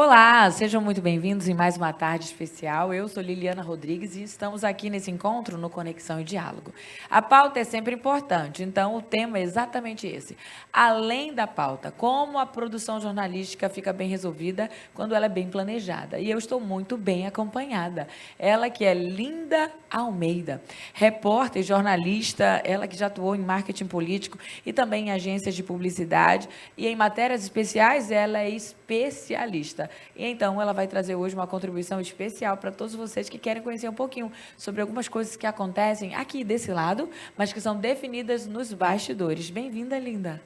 Olá, sejam muito bem-vindos em mais uma tarde especial. Eu sou Liliana Rodrigues e estamos aqui nesse encontro no Conexão e Diálogo. A pauta é sempre importante, então o tema é exatamente esse. Além da pauta, como a produção jornalística fica bem resolvida quando ela é bem planejada. E eu estou muito bem acompanhada. Ela que é Linda Almeida, repórter, jornalista, ela que já atuou em marketing político e também em agências de publicidade. E em matérias especiais, ela é especialista. E então ela vai trazer hoje uma contribuição especial para todos vocês que querem conhecer um pouquinho sobre algumas coisas que acontecem aqui desse lado, mas que são definidas nos bastidores. Bem-vinda, Linda.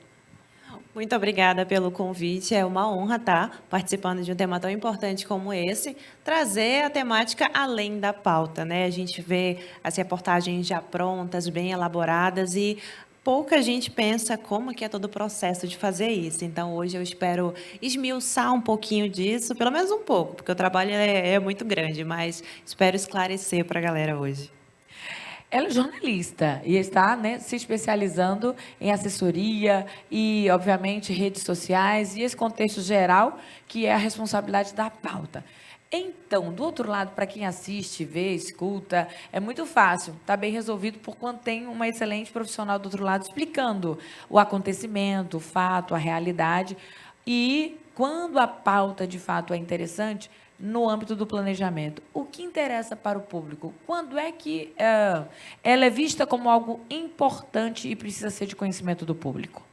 Muito obrigada pelo convite. É uma honra estar participando de um tema tão importante como esse, trazer a temática além da pauta, né? A gente vê as reportagens já prontas, bem elaboradas e pouca gente pensa como que é todo o processo de fazer isso. Então, hoje eu espero esmiuçar um pouquinho disso, pelo menos um pouco, porque o trabalho é muito grande, mas espero esclarecer para a galera hoje. Ela é jornalista e está, né, se especializando em assessoria e, obviamente, redes sociais e esse contexto geral que é a responsabilidade da pauta. Então, do outro lado, para quem assiste, vê, escuta, é muito fácil, está bem resolvido por quando tem uma excelente profissional do outro lado explicando o acontecimento, o fato, a realidade. E quando a pauta de fato é interessante, no âmbito do planejamento, o que interessa para o público? Quando é que ela é vista como algo importante e precisa ser de conhecimento do público?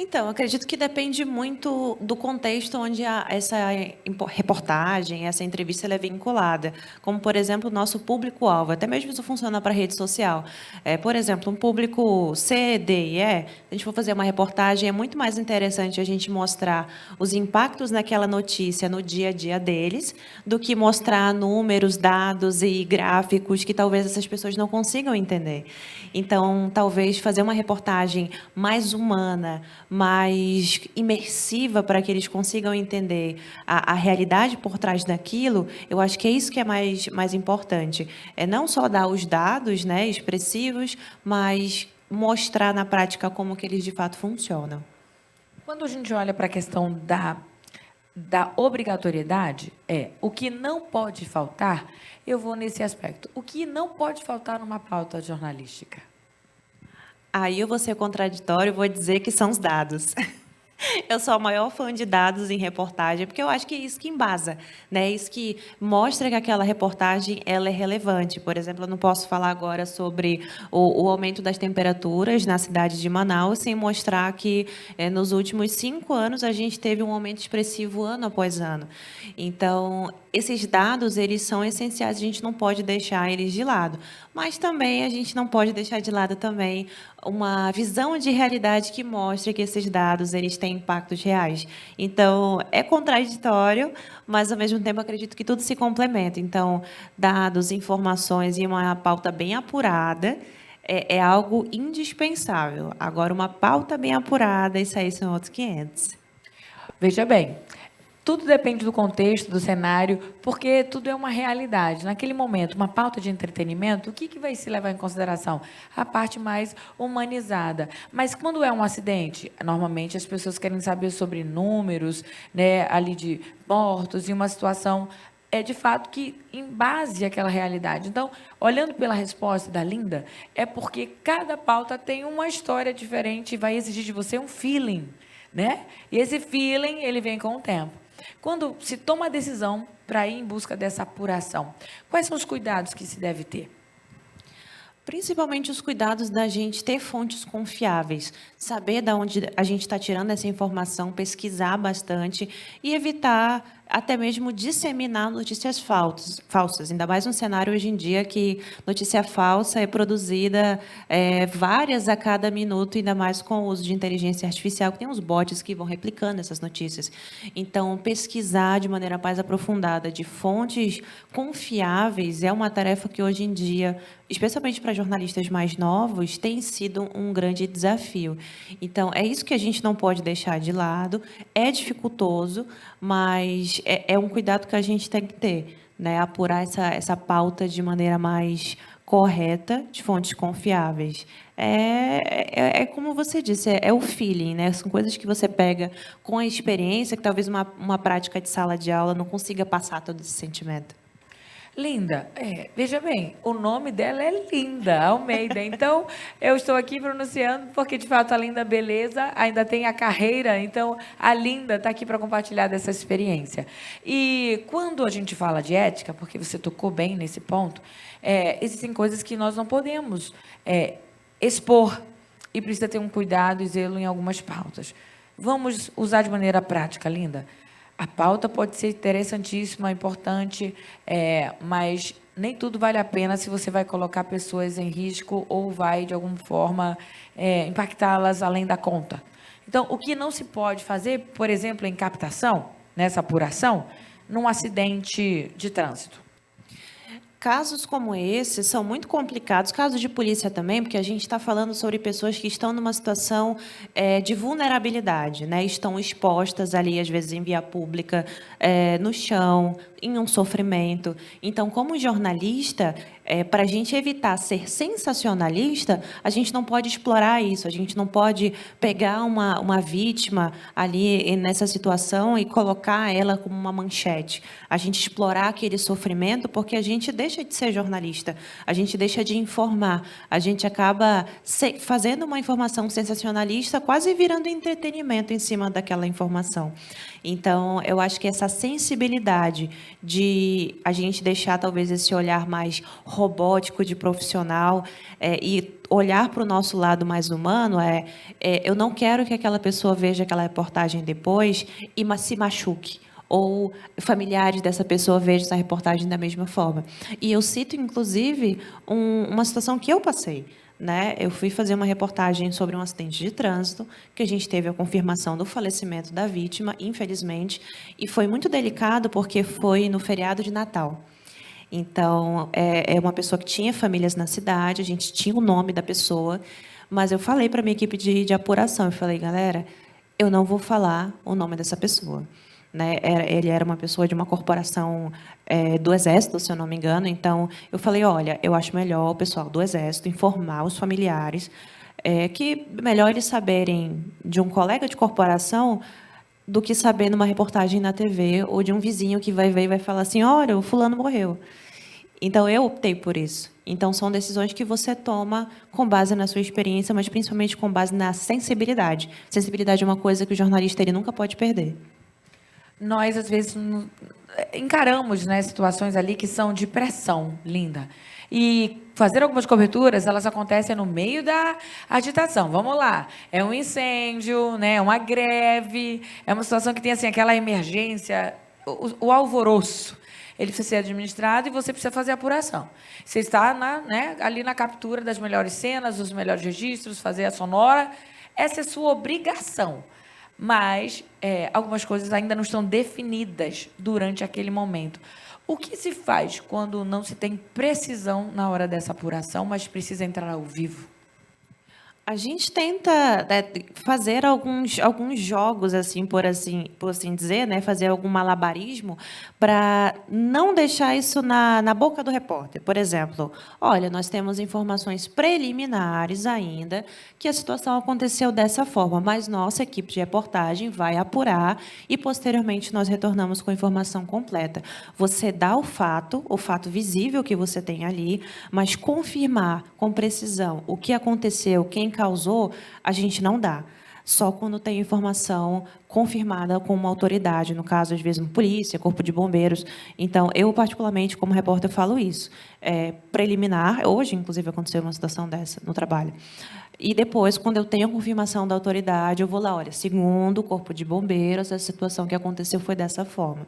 Então, acredito que depende muito do contexto onde essa reportagem, essa entrevista ela é vinculada. Como, por exemplo, o nosso público-alvo. Até mesmo isso funciona para a rede social. Por exemplo, um público C, D e E, a gente for fazer uma reportagem, é muito mais interessante a gente mostrar os impactos naquela notícia no dia a dia deles, do que mostrar números, dados e gráficos que talvez essas pessoas não consigam entender. Então, talvez fazer uma reportagem mais humana, mais imersiva para que eles consigam entender a realidade por trás daquilo, eu acho que é isso que é mais importante. É não só dar os dados, né, expressivos, mas mostrar na prática como que eles de fato funcionam. Quando a gente olha para a questão da obrigatoriedade, o que não pode faltar, eu vou nesse aspecto. O que não pode faltar numa pauta jornalística? Aí eu vou ser contraditório e vou dizer que são os dados. Eu sou a maior fã de dados em reportagem, porque eu acho que é isso que embasa, né? Isso que mostra que aquela reportagem ela é relevante. Por exemplo, eu não posso falar agora sobre o aumento das temperaturas na cidade de Manaus sem mostrar que nos últimos 5 anos a gente teve um aumento expressivo ano após ano. Então, esses dados eles são essenciais, a gente não pode deixar eles de lado. Mas também a gente não pode deixar de lado também uma visão de realidade que mostre que esses dados eles têm impactos reais. Então, é contraditório, mas ao mesmo tempo acredito que tudo se complementa. Então, dados, informações e uma pauta bem apurada é algo indispensável. Agora, uma pauta bem apurada, isso aí são outros 500. Veja bem, tudo depende do contexto, do cenário, porque tudo é uma realidade. Naquele momento, uma pauta de entretenimento, o que vai se levar em consideração? A parte mais humanizada. Mas quando é um acidente, normalmente as pessoas querem saber sobre números, né, ali de mortos, e uma situação de fato que embase aquela realidade. Então, olhando pela resposta da Linda, é porque cada pauta tem uma história diferente e vai exigir de você um feeling, né? E esse feeling, ele vem com o tempo. Quando se toma a decisão para ir em busca dessa apuração, quais são os cuidados que se deve ter? Principalmente os cuidados da gente ter fontes confiáveis, saber de onde a gente está tirando essa informação, pesquisar bastante e evitar até mesmo disseminar notícias falsas. Ainda mais no cenário hoje em dia que notícia falsa é produzida várias a cada minuto, ainda mais com o uso de inteligência artificial, que tem uns bots que vão replicando essas notícias. Então, pesquisar de maneira mais aprofundada de fontes confiáveis é uma tarefa que hoje em dia, especialmente para jornalistas mais novos, tem sido um grande desafio. Então, é isso que a gente não pode deixar de lado. É dificultoso, mas é um cuidado que a gente tem que ter, né? Apurar essa pauta de maneira mais correta, de fontes confiáveis. É como você disse, é o feeling, né? São coisas que você pega com a experiência, que talvez uma prática de sala de aula não consiga passar todo esse sentimento. Linda, veja bem, o nome dela é Linda Almeida. Então, eu estou aqui pronunciando porque, de fato, a Linda Beleza ainda tem a carreira. Então, a Linda está aqui para compartilhar dessa experiência. E quando a gente fala de ética, porque você tocou bem nesse ponto, existem coisas que nós não podemos expor e precisa ter um cuidado e zelo em algumas pautas. Vamos usar de maneira prática, Linda. A pauta pode ser interessantíssima, importante, mas nem tudo vale a pena se você vai colocar pessoas em risco ou vai, de alguma forma, impactá-las além da conta. Então, o que não se pode fazer, por exemplo, em captação, nessa apuração, num acidente de trânsito? Casos como esse são muito complicados, casos de polícia também, porque a gente está falando sobre pessoas que estão numa situação de vulnerabilidade, né? Estão expostas ali, às vezes, em via pública, no chão, em um sofrimento. Então, como jornalista, para a gente evitar ser sensacionalista, a gente não pode explorar isso, a gente não pode pegar uma vítima ali nessa situação e colocar ela como uma manchete. A gente explorar aquele sofrimento porque a gente deixa de ser jornalista, a gente deixa de informar, a gente acaba fazendo uma informação sensacionalista, quase virando entretenimento em cima daquela informação. Então, eu acho que essa sensibilidade de a gente deixar, talvez, esse olhar mais robótico de profissional e olhar para o nosso lado mais humano eu não quero que aquela pessoa veja aquela reportagem depois e se machuque, ou familiares dessa pessoa vejam essa reportagem da mesma forma. E eu cito, inclusive, uma situação que eu passei. Né? Eu fui fazer uma reportagem sobre um acidente de trânsito, que a gente teve a confirmação do falecimento da vítima, infelizmente, e foi muito delicado porque foi no feriado de Natal. Então, é uma pessoa que tinha famílias na cidade, a gente tinha o nome da pessoa, mas eu falei para a minha equipe de apuração, eu falei, galera, eu não vou falar o nome dessa pessoa. Né? Ele era uma pessoa de uma corporação do Exército, se eu não me engano. Então, eu falei, olha, eu acho melhor o pessoal do Exército informar os familiares que melhor eles saberem de um colega de corporação do que saber numa reportagem na TV ou de um vizinho que vai ver e vai falar assim, olha, o fulano morreu. Então, eu optei por isso. Então, são decisões que você toma com base na sua experiência, mas principalmente com base na sensibilidade. Sensibilidade é uma coisa que o jornalista ele nunca pode perder. Nós, às vezes, encaramos, né, situações ali que são de pressão, Linda. E fazer algumas coberturas, elas acontecem no meio da agitação. Vamos lá. É um incêndio, né, é uma greve, é uma situação que tem assim, aquela emergência, o alvoroço. Ele precisa ser administrado e você precisa fazer a apuração. Você está ali na captura das melhores cenas, dos melhores registros, fazer a sonora. Essa é a sua obrigação. Mas algumas coisas ainda não estão definidas durante aquele momento. O que se faz quando não se tem precisão na hora dessa apuração, mas precisa entrar ao vivo? A gente tenta fazer alguns jogos, assim, por assim dizer, né? Fazer algum malabarismo para não deixar isso na boca do repórter. Por exemplo, olha, nós temos informações preliminares ainda que a situação aconteceu dessa forma, mas nossa equipe de reportagem vai apurar e, posteriormente, nós retornamos com a informação completa. Você dá o fato visível que você tem ali, mas confirmar com precisão o que aconteceu, quem causou, a gente não dá. Só quando tem informação confirmada com uma autoridade, no caso, às vezes, uma polícia, corpo de bombeiros. Então, eu, particularmente, como repórter, falo isso. Preliminar, hoje, inclusive, aconteceu uma situação dessa no trabalho. E depois, quando eu tenho a confirmação da autoridade, eu vou lá, olha, segundo o corpo de bombeiros, a situação que aconteceu foi dessa forma.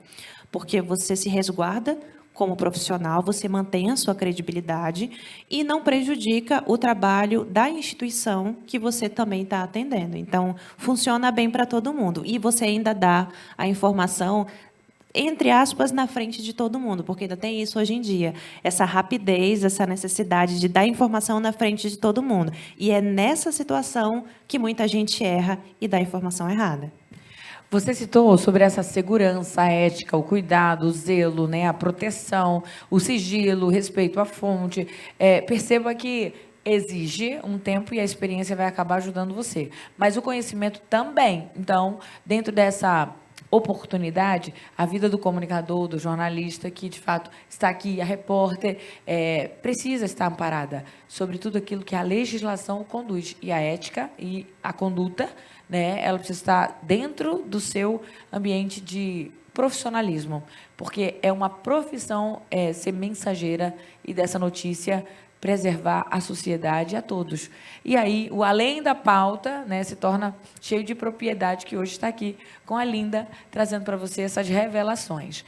Porque você se resguarda como profissional, você mantém a sua credibilidade e não prejudica o trabalho da instituição que você também está atendendo. Então, funciona bem para todo mundo. E você ainda dá a informação, entre aspas, na frente de todo mundo, porque ainda tem isso hoje em dia, essa rapidez, essa necessidade de dar informação na frente de todo mundo. E é nessa situação que muita gente erra e dá informação errada. Você citou sobre essa segurança, a ética, o cuidado, o zelo, né, a proteção, o sigilo, o respeito à fonte. Perceba que exige um tempo e a experiência vai acabar ajudando você. Mas o conhecimento também. Então, dentro dessa oportunidade, a vida do comunicador, do jornalista, que de fato está aqui, a repórter, precisa estar amparada sobre tudo aquilo que a legislação conduz. E a ética e a conduta, né, ela precisa estar dentro do seu ambiente de profissionalismo, porque é uma profissão ser mensageira e dessa notícia preservar a sociedade e a todos. E aí, o além da pauta, né, se torna cheio de propriedade, que hoje está aqui com a Linda, trazendo para você essas revelações.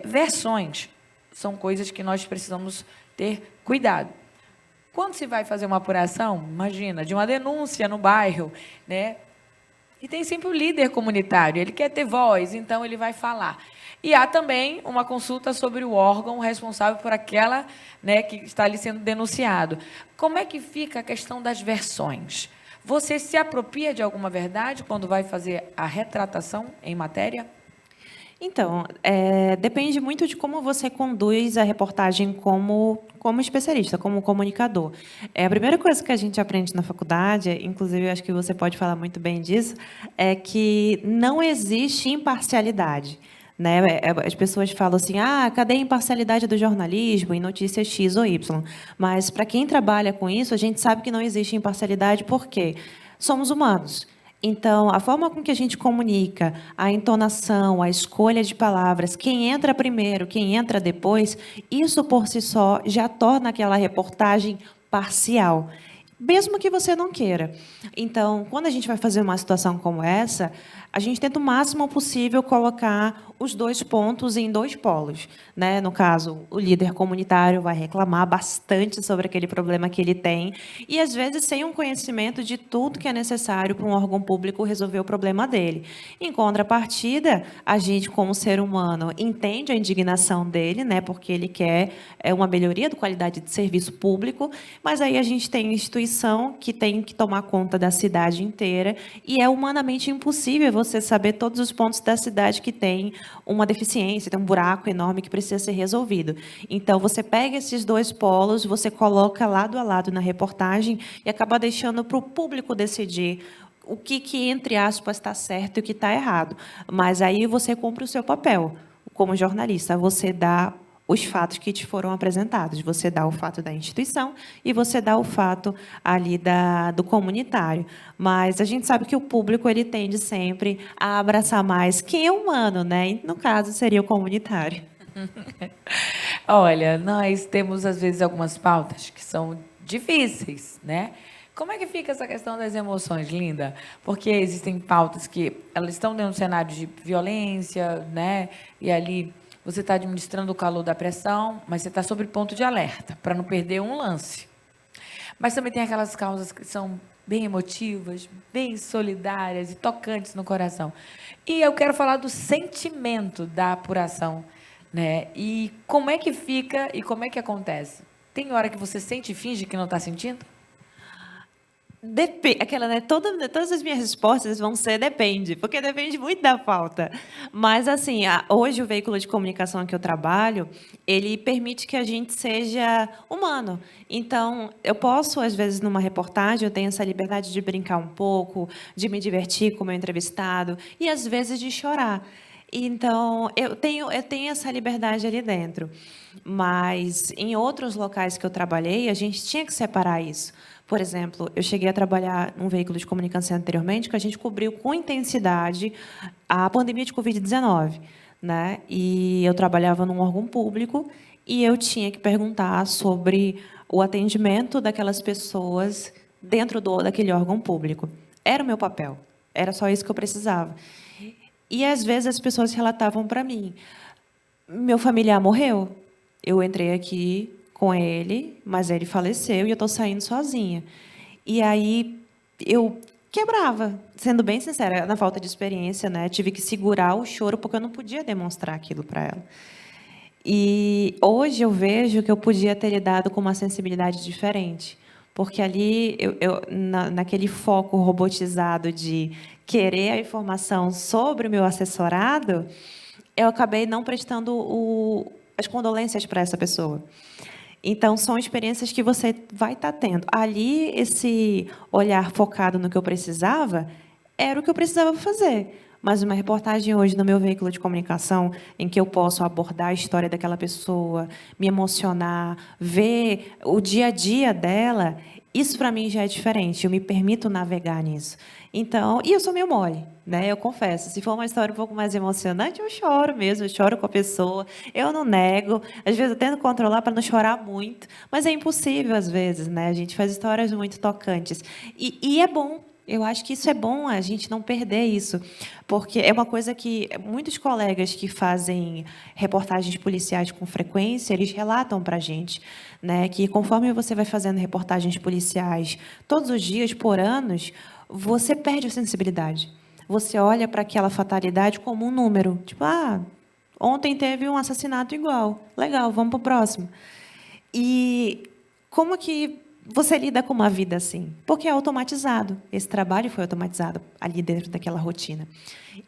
Versões são coisas que nós precisamos ter cuidado. Quando se vai fazer uma apuração, imagina, de uma denúncia no bairro, né? E tem sempre o líder comunitário, ele quer ter voz, então ele vai falar. E há também uma consulta sobre o órgão responsável por aquela, né, que está ali sendo denunciado. Como é que fica a questão das versões? Você se apropria de alguma verdade quando vai fazer a retratação em matéria? Então, depende muito de como você conduz a reportagem como especialista, como comunicador. A primeira coisa que a gente aprende na faculdade, inclusive eu acho que você pode falar muito bem disso, é que não existe imparcialidade. Né? As pessoas falam assim, cadê a imparcialidade do jornalismo em notícias X ou Y? Mas, para quem trabalha com isso, a gente sabe que não existe imparcialidade porque somos humanos. Então, a forma com que a gente comunica, a entonação, a escolha de palavras, quem entra primeiro, quem entra depois, isso por si só já torna aquela reportagem parcial, mesmo que você não queira. Então, quando a gente vai fazer uma situação como essa, a gente tenta o máximo possível colocar os dois pontos em dois polos. Né? No caso, o líder comunitário vai reclamar bastante sobre aquele problema que ele tem e, às vezes, sem um conhecimento de tudo que é necessário para um órgão público resolver o problema dele. Em contrapartida, a gente, como ser humano, entende a indignação dele, né? Porque ele quer uma melhoria da qualidade de serviço público, mas aí a gente tem instituição que tem que tomar conta da cidade inteira e é humanamente impossível você saber todos os pontos da cidade que tem uma deficiência, tem um buraco enorme que precisa ser resolvido. Então, você pega esses dois polos, você coloca lado a lado na reportagem e acaba deixando para o público decidir o que, entre aspas, está certo e o que está errado. Mas aí você cumpre o seu papel como jornalista, você dá os fatos que te foram apresentados. Você dá o fato da instituição e você dá o fato ali do comunitário. Mas a gente sabe que o público ele tende sempre a abraçar mais quem é humano, né? E, no caso, seria o comunitário. Olha, nós temos, às vezes, algumas pautas que são difíceis, né? Como é que fica essa questão das emoções, Linda? Porque existem pautas que elas estão dentro do cenário de violência, né? E ali você está administrando o calor da pressão, mas você está sob ponto de alerta, para não perder um lance. Mas também tem aquelas causas que são bem emotivas, bem solidárias e tocantes no coração. E eu quero falar do sentimento da apuração, né? E como é que fica e como é que acontece? Tem hora que você sente e finge que não está sentindo? Aquela, né, todas as minhas respostas vão ser depende, porque depende muito da pauta. Mas, assim, hoje o veículo de comunicação que eu trabalho, ele permite que a gente seja humano. Então, eu posso, às vezes, numa reportagem, eu tenho essa liberdade de brincar um pouco, de me divertir com o meu entrevistado, e, às vezes, de chorar. Então, eu tenho essa liberdade ali dentro. Mas, em outros locais que eu trabalhei, a gente tinha que separar isso. Por exemplo, eu cheguei a trabalhar num veículo de comunicação anteriormente que a gente cobriu com intensidade a pandemia de Covid-19. Né? E eu trabalhava num órgão público e eu tinha que perguntar sobre o atendimento daquelas pessoas dentro daquele órgão público. Era o meu papel, era só isso que eu precisava. E, às vezes, as pessoas relatavam para mim, meu familiar morreu, eu entrei aqui com ele, mas ele faleceu e eu estou saindo sozinha. E aí eu quebrava, sendo bem sincera, na falta de experiência, né? Tive que segurar o choro porque eu não podia demonstrar aquilo para ela. E hoje eu vejo que eu podia ter lidado com uma sensibilidade diferente, porque ali naquele foco robotizado de querer a informação sobre o meu assessorado, eu acabei não prestando as condolências para essa pessoa. Então, são experiências que você vai estar tendo. Ali, esse olhar focado no que eu precisava, era o que eu precisava fazer. Mas uma reportagem hoje no meu veículo de comunicação, em que eu posso abordar a história daquela pessoa, me emocionar, ver o dia a dia dela, isso para mim já é diferente. Eu me permito navegar nisso. Então, e eu sou meio mole, né? Eu confesso. Se for uma história um pouco mais emocionante, eu choro mesmo, eu choro com a pessoa. Eu não nego. Às vezes eu tento controlar para não chorar muito, mas é impossível às vezes, né? A gente faz histórias muito tocantes. E é bom. Eu acho que isso é bom, a gente não perder isso, porque é uma coisa que muitos colegas que fazem reportagens policiais com frequência, eles relatam para a gente, né, que conforme você vai fazendo reportagens policiais todos os dias, por anos, você perde a sensibilidade. Você olha para aquela fatalidade como um número. Tipo, ontem teve um assassinato igual. Legal, vamos para o próximo. E como que você lida com uma vida assim? Porque é automatizado. Esse trabalho foi automatizado ali dentro daquela rotina.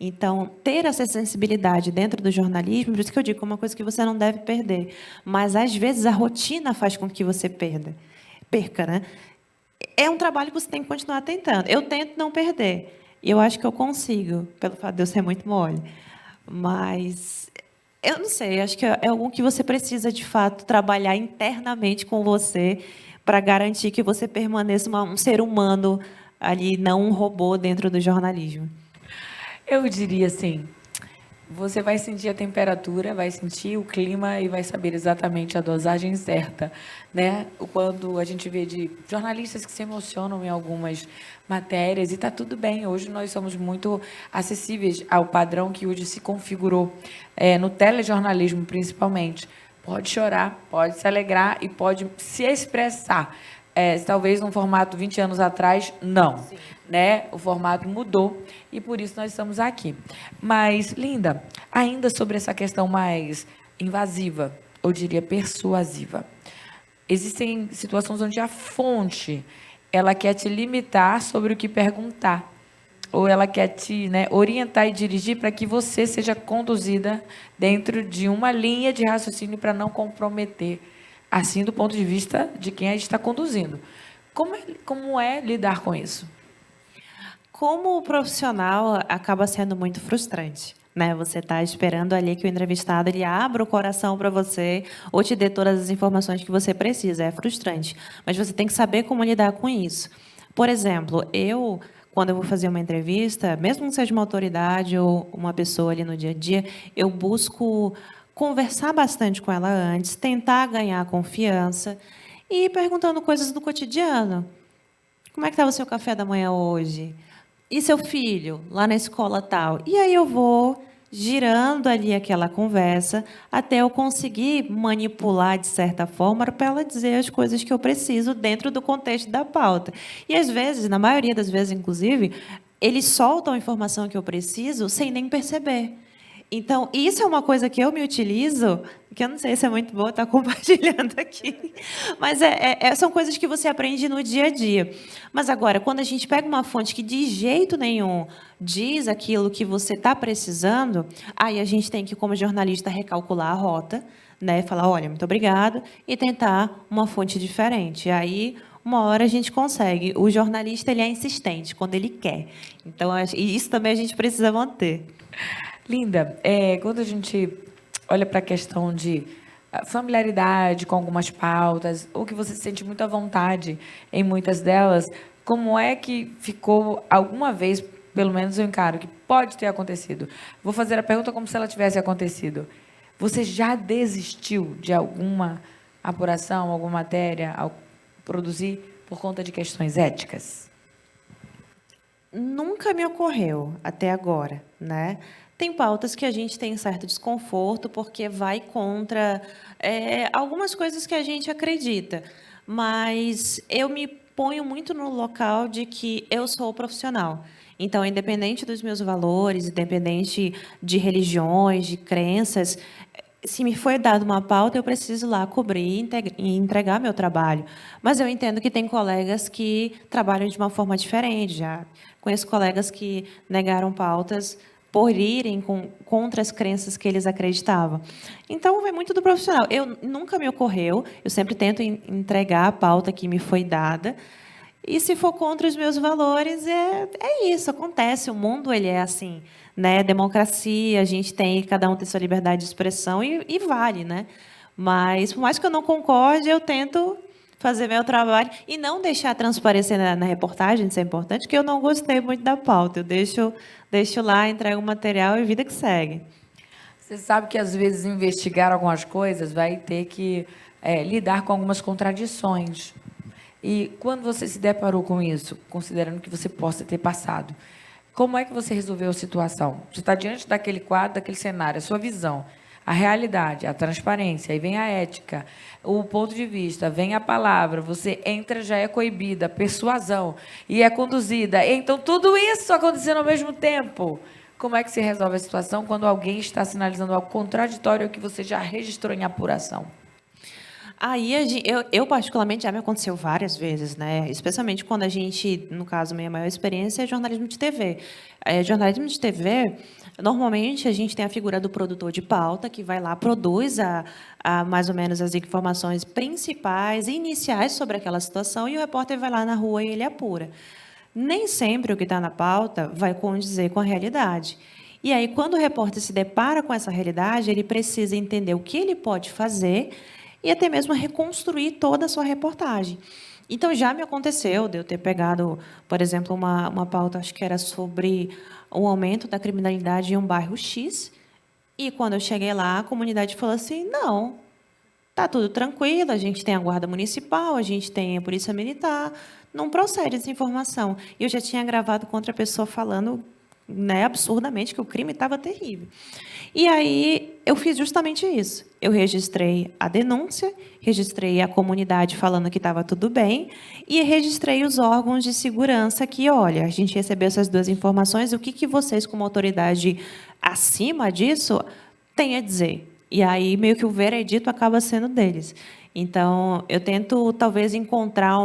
Então, ter essa sensibilidade dentro do jornalismo, por isso que eu digo, é uma coisa que você não deve perder. Mas, às vezes, a rotina faz com que você perca, né? É um trabalho que você tem que continuar tentando. Eu tento não perder. E eu acho que eu consigo, pelo fato de eu ser muito mole. Mas eu não sei, acho que é algo que você precisa, de fato, trabalhar internamente com você para garantir que você permaneça um ser humano ali, não um robô dentro do jornalismo. Eu diria assim, você vai sentir a temperatura, vai sentir o clima e vai saber exatamente a dosagem certa, né? Quando a gente vê de jornalistas que se emocionam em algumas matérias, e está tudo bem. Hoje nós somos muito acessíveis ao padrão que hoje se configurou, no telejornalismo principalmente. Pode chorar, pode se alegrar e pode se expressar. Talvez num formato 20 anos atrás, não. Sim. Né? O formato mudou e por isso nós estamos aqui. Mas, Linda, ainda sobre essa questão mais invasiva, eu diria persuasiva. Existem situações onde a fonte ela quer te limitar sobre o que perguntar, ou ela quer te, né, orientar e dirigir para que você seja conduzida dentro de uma linha de raciocínio para não comprometer, assim, do ponto de vista de quem a gente está conduzindo. Como é lidar com isso? Como profissional, acaba sendo muito frustrante, né? Você está esperando ali que o entrevistado ele abra o coração para você ou te dê todas as informações que você precisa. É frustrante, mas você tem que saber como lidar com isso. Por exemplo, quando eu vou fazer uma entrevista, mesmo que seja uma autoridade ou uma pessoa ali no dia a dia, eu busco conversar bastante com ela antes, tentar ganhar confiança e ir perguntando coisas do cotidiano. Como é que estava o seu café da manhã hoje? E seu filho, lá na escola tal? E aí eu vou girando ali aquela conversa até eu conseguir manipular, de certa forma, para ela dizer as coisas que eu preciso dentro do contexto da pauta. E, às vezes, na maioria das vezes, inclusive, eles soltam a informação que eu preciso sem nem perceber. Então, isso é uma coisa que eu me utilizo, que eu não sei se é muito bom estar compartilhando aqui, mas são coisas que você aprende no dia a dia. Mas agora, quando a gente pega uma fonte que de jeito nenhum diz aquilo que você está precisando, aí a gente tem que, como jornalista, recalcular a rota, né? Falar, olha, muito obrigado, e tentar uma fonte diferente. Aí, uma hora a gente consegue. O jornalista ele é insistente quando ele quer. Então, e isso também a gente precisa manter. Linda, quando a gente olha para a questão de familiaridade com algumas pautas, ou que você se sente muita vontade em muitas delas, como é que ficou alguma vez, pelo menos eu encaro, que pode ter acontecido? Vou fazer a pergunta como se ela tivesse acontecido. Você já desistiu de alguma apuração, alguma matéria, ao produzir por conta de questões éticas? Nunca me ocorreu até agora, né? Tem pautas que a gente tem certo desconforto porque vai contra algumas coisas que a gente acredita, mas eu me ponho muito no local de que eu sou profissional. Então, independente dos meus valores, independente de religiões, de crenças, se me foi dado uma pauta, eu preciso lá cobrir e entregar meu trabalho. Mas eu entendo que tem colegas que trabalham de uma forma diferente. Já conheço colegas que negaram pautas por irem contra as crenças que eles acreditavam. Então, vai muito do profissional. Eu nunca me ocorreu, eu sempre tento entregar a pauta que me foi dada. E se for contra os meus valores, é isso, acontece. O mundo ele é assim, né? Democracia, a gente tem, cada um tem sua liberdade de expressão e vale, né? Mas, por mais que eu não concorde, eu tento fazer meu trabalho e não deixar transparecer na reportagem, isso é importante, que eu não gostei muito da pauta. Eu deixo lá, entrego o material e vida que segue. Você sabe que, às vezes, investigar algumas coisas vai ter que lidar com algumas contradições. E quando você se deparou com isso, considerando que você possa ter passado, como é que você resolveu a situação? Você está diante daquele quadro, daquele cenário, a sua visão, a realidade, a transparência, aí vem a ética, o ponto de vista, vem a palavra, você entra, já é coibida, persuasão, e é conduzida. Então, tudo isso acontecendo ao mesmo tempo. Como é que se resolve a situação quando alguém está sinalizando algo contraditório ao que você já registrou em apuração? Aí, eu, particularmente, já me aconteceu várias vezes, né? Especialmente quando a gente, no caso, minha maior experiência é jornalismo de TV. Jornalismo de TV, normalmente, a gente tem a figura do produtor de pauta, que vai lá, produz mais ou menos as informações principais e iniciais sobre aquela situação, e o repórter vai lá na rua e ele apura. Nem sempre o que está na pauta vai condizer com a realidade. E aí, quando o repórter se depara com essa realidade, ele precisa entender o que ele pode fazer e até mesmo reconstruir toda a sua reportagem. Então, já me aconteceu de eu ter pegado, por exemplo, uma pauta, acho que era sobre o aumento da criminalidade em um bairro X, e quando eu cheguei lá, a comunidade falou assim, não, está tudo tranquilo, a gente tem a Guarda Municipal, a gente tem a Polícia Militar, não procede essa informação. E eu já tinha gravado contra a pessoa falando, né, absurdamente que o crime estava terrível. E aí eu fiz justamente isso. Eu registrei a denúncia, registrei a comunidade falando que estava tudo bem e registrei os órgãos de segurança que, olha, a gente recebeu essas duas informações, o que vocês, como autoridade acima disso, têm a dizer? E aí meio que o veredito acaba sendo deles. Então, eu tento, talvez, encontrar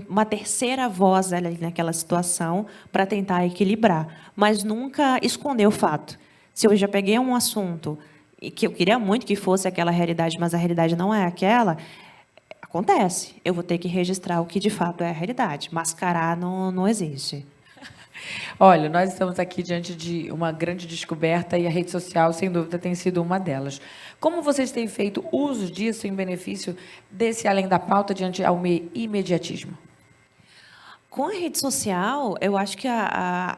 uma terceira voz ali naquela situação para tentar equilibrar, mas nunca esconder o fato. Se eu já peguei um assunto e que eu queria muito que fosse aquela realidade, mas a realidade não é aquela, acontece. Eu vou ter que registrar o que, de fato, é a realidade. Mascarar não existe. Olha, nós estamos aqui diante de uma grande descoberta e a rede social, sem dúvida, tem sido uma delas. Como vocês têm feito uso disso em benefício desse além da pauta diante ao imediatismo? Com a rede social, eu acho que a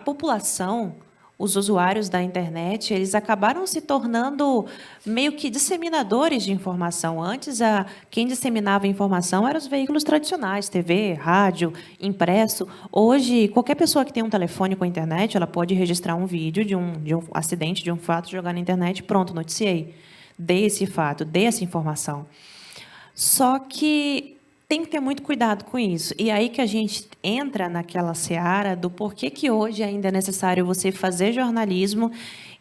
população, os usuários da internet, eles acabaram se tornando meio que disseminadores de informação. Antes, quem disseminava informação eram os veículos tradicionais, TV, rádio, impresso. Hoje, qualquer pessoa que tem um telefone com a internet, ela pode registrar um vídeo de um acidente, de um fato, jogar na internet, pronto, noticiei. Dei esse fato, dei essa informação. Só que tem que ter muito cuidado com isso. E aí que a gente entra naquela seara do porquê que hoje ainda é necessário você fazer jornalismo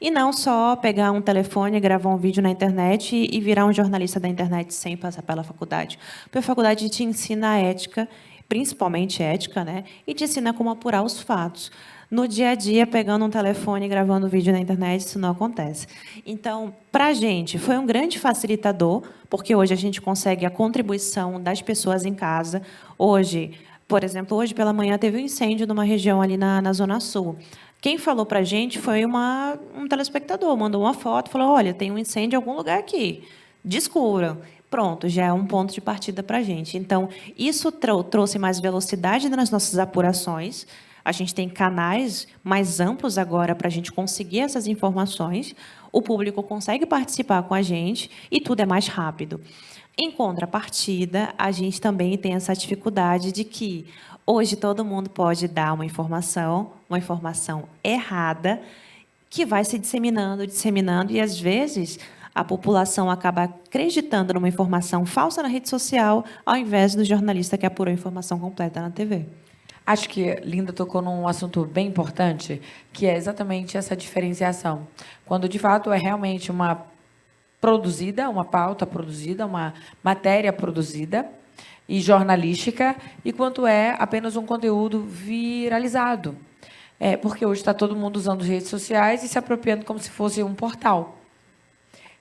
e não só pegar um telefone, gravar um vídeo na internet e virar um jornalista da internet sem passar pela faculdade. Porque a faculdade te ensina a ética, principalmente ética, né? E te ensina como apurar os fatos. No dia a dia, pegando um telefone e gravando vídeo na internet, isso não acontece. Então, para a gente, foi um grande facilitador, porque hoje a gente consegue a contribuição das pessoas em casa. Hoje, por exemplo, hoje pela manhã teve um incêndio numa região ali na Zona Sul. Quem falou para a gente foi um telespectador, mandou uma foto, falou, olha, tem um incêndio em algum lugar aqui, descubram. Pronto, já é um ponto de partida para a gente. Então, isso trouxe mais velocidade nas nossas apurações. A gente tem canais mais amplos agora para a gente conseguir essas informações. O público consegue participar com a gente e tudo é mais rápido. Em contrapartida, a gente também tem essa dificuldade de que hoje todo mundo pode dar uma informação errada, que vai se disseminando, e às vezes a população acaba acreditando numa informação falsa na rede social, ao invés do jornalista que apurou a informação completa na TV. Acho que Linda tocou num assunto bem importante, que é exatamente essa diferenciação. Quando, de fato, é realmente uma produzida, uma pauta produzida, uma matéria produzida e jornalística, e quanto é apenas um conteúdo viralizado. Porque hoje está todo mundo usando redes sociais e se apropriando como se fosse um portal,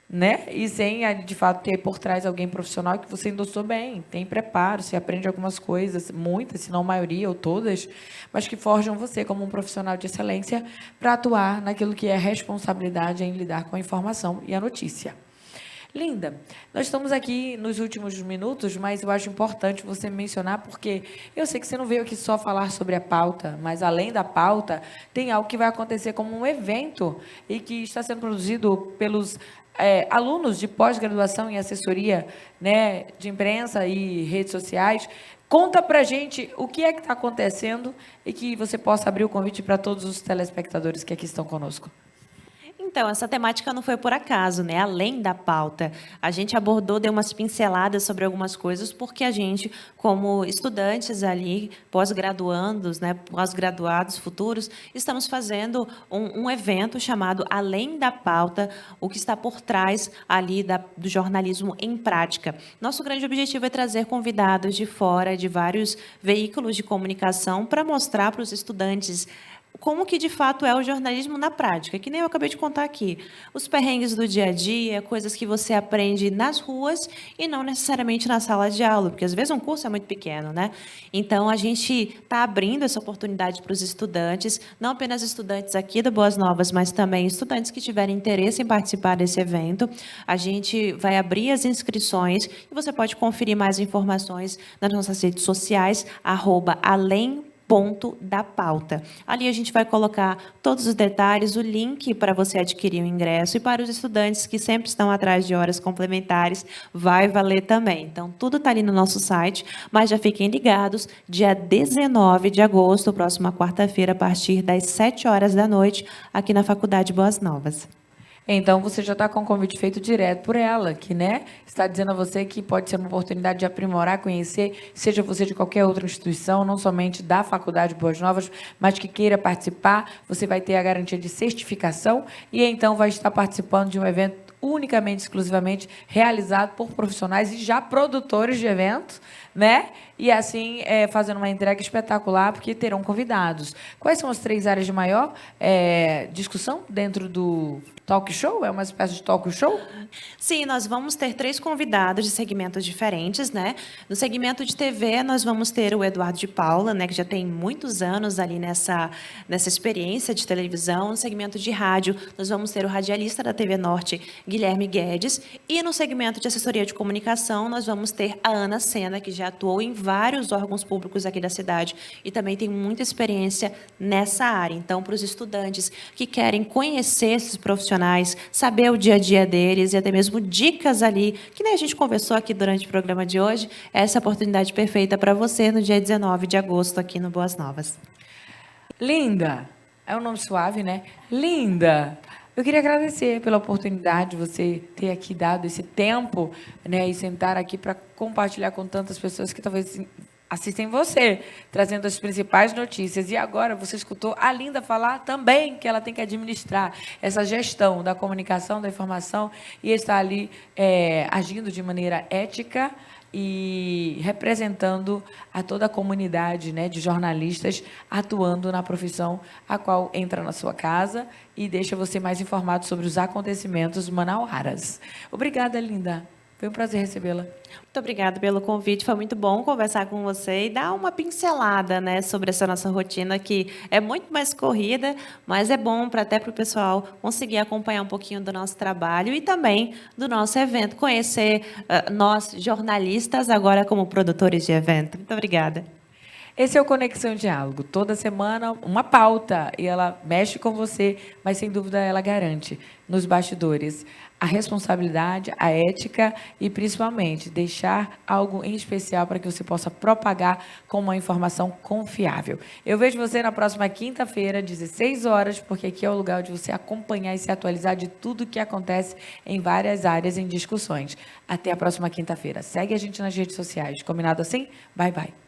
né? E sem, de fato, ter por trás alguém profissional que você endossou bem, tem preparo, você aprende algumas coisas, muitas, se não a maioria ou todas, mas que forjam você como um profissional de excelência para atuar naquilo que é responsabilidade em lidar com a informação e a notícia. Linda, nós estamos aqui nos últimos minutos, mas eu acho importante você mencionar, porque eu sei que você não veio aqui só falar sobre a pauta, mas além da pauta, tem algo que vai acontecer como um evento e que está sendo produzido pelos alunos de pós-graduação em assessoria, né, de imprensa e redes sociais. Conta para a gente o que é que está acontecendo e que você possa abrir o convite para todos os telespectadores que aqui estão conosco. Então, essa temática não foi por acaso, né? Além da pauta, a gente abordou, deu umas pinceladas sobre algumas coisas, porque a gente, como estudantes ali, pós-graduandos, né, pós-graduados futuros, estamos fazendo um evento chamado Além da Pauta, o que está por trás ali do jornalismo em prática. Nosso grande objetivo é trazer convidados de fora, de vários veículos de comunicação, para mostrar para os estudantes como que, de fato, é o jornalismo na prática, que nem eu acabei de contar aqui. Os perrengues do dia a dia, coisas que você aprende nas ruas e não necessariamente na sala de aula, porque, às vezes, um curso é muito pequeno, né? Então, a gente está abrindo essa oportunidade para os estudantes, não apenas estudantes aqui do Boas Novas, mas também estudantes que tiverem interesse em participar desse evento. A gente vai abrir as inscrições e você pode conferir mais informações nas nossas redes sociais, @além.da-pauta. Ali a gente vai colocar todos os detalhes, o link para você adquirir o ingresso, e para os estudantes que sempre estão atrás de horas complementares, vai valer também. Então, tudo está ali no nosso site, mas já fiquem ligados, dia 19 de agosto, próxima quarta-feira, a partir das 7 horas da noite, aqui na Faculdade Boas Novas. Então, você já está com o convite feito direto por ela, que, né, está dizendo a você que pode ser uma oportunidade de aprimorar, conhecer, seja você de qualquer outra instituição, não somente da Faculdade Boas Novas, mas que queira participar. Você vai ter a garantia de certificação e, então, vai estar participando de um evento unicamente, exclusivamente realizado por profissionais e já produtores de eventos, né? E assim, fazendo uma entrega espetacular, porque terão convidados. Quais são as 3 áreas de maior discussão dentro do talk show? É uma espécie de talk show? Sim, nós vamos ter 3 convidados de segmentos diferentes, né? No segmento de TV, nós vamos ter o Eduardo de Paula, né, que já tem muitos anos ali nessa experiência de televisão. No segmento de rádio, nós vamos ter o radialista da TV Norte, Guilherme Guedes. E no segmento de assessoria de comunicação, nós vamos ter a Ana Sena, que já atuou em vários órgãos públicos aqui da cidade e também tem muita experiência nessa área. Então, para os estudantes que querem conhecer esses profissionais, saber o dia a dia deles e até mesmo dicas ali, que nem a gente conversou aqui durante o programa de hoje, essa é a oportunidade perfeita para você no dia 19 de agosto aqui no Boas Novas. Linda! É um nome suave, né? Linda! Eu queria agradecer pela oportunidade de você ter aqui dado esse tempo, né, e sentar aqui para compartilhar com tantas pessoas que talvez assistem você, trazendo as principais notícias. E agora você escutou a Linda falar também que ela tem que administrar essa gestão da comunicação, da informação, e está ali agindo de maneira ética e representando a toda a comunidade, né, de jornalistas atuando na profissão, a qual entra na sua casa e deixa você mais informado sobre os acontecimentos manauaras. Obrigada, Linda. Foi um prazer recebê-la. Muito obrigada pelo convite. Foi muito bom conversar com você e dar uma pincelada, né, sobre essa nossa rotina, que é muito mais corrida, mas é bom até para o pessoal conseguir acompanhar um pouquinho do nosso trabalho e também do nosso evento, conhecer nós, jornalistas, agora como produtores de evento. Muito obrigada. Esse é o Conexão Diálogo. Toda semana, uma pauta. E ela mexe com você, mas, sem dúvida, ela garante, nos bastidores, a responsabilidade, a ética e, principalmente, deixar algo em especial para que você possa propagar com uma informação confiável. Eu vejo você na próxima quinta-feira, 16 horas, porque aqui é o lugar onde você acompanhar e se atualizar de tudo o que acontece em várias áreas em discussões. Até a próxima quinta-feira. Segue a gente nas redes sociais. Combinado assim? Bye, bye.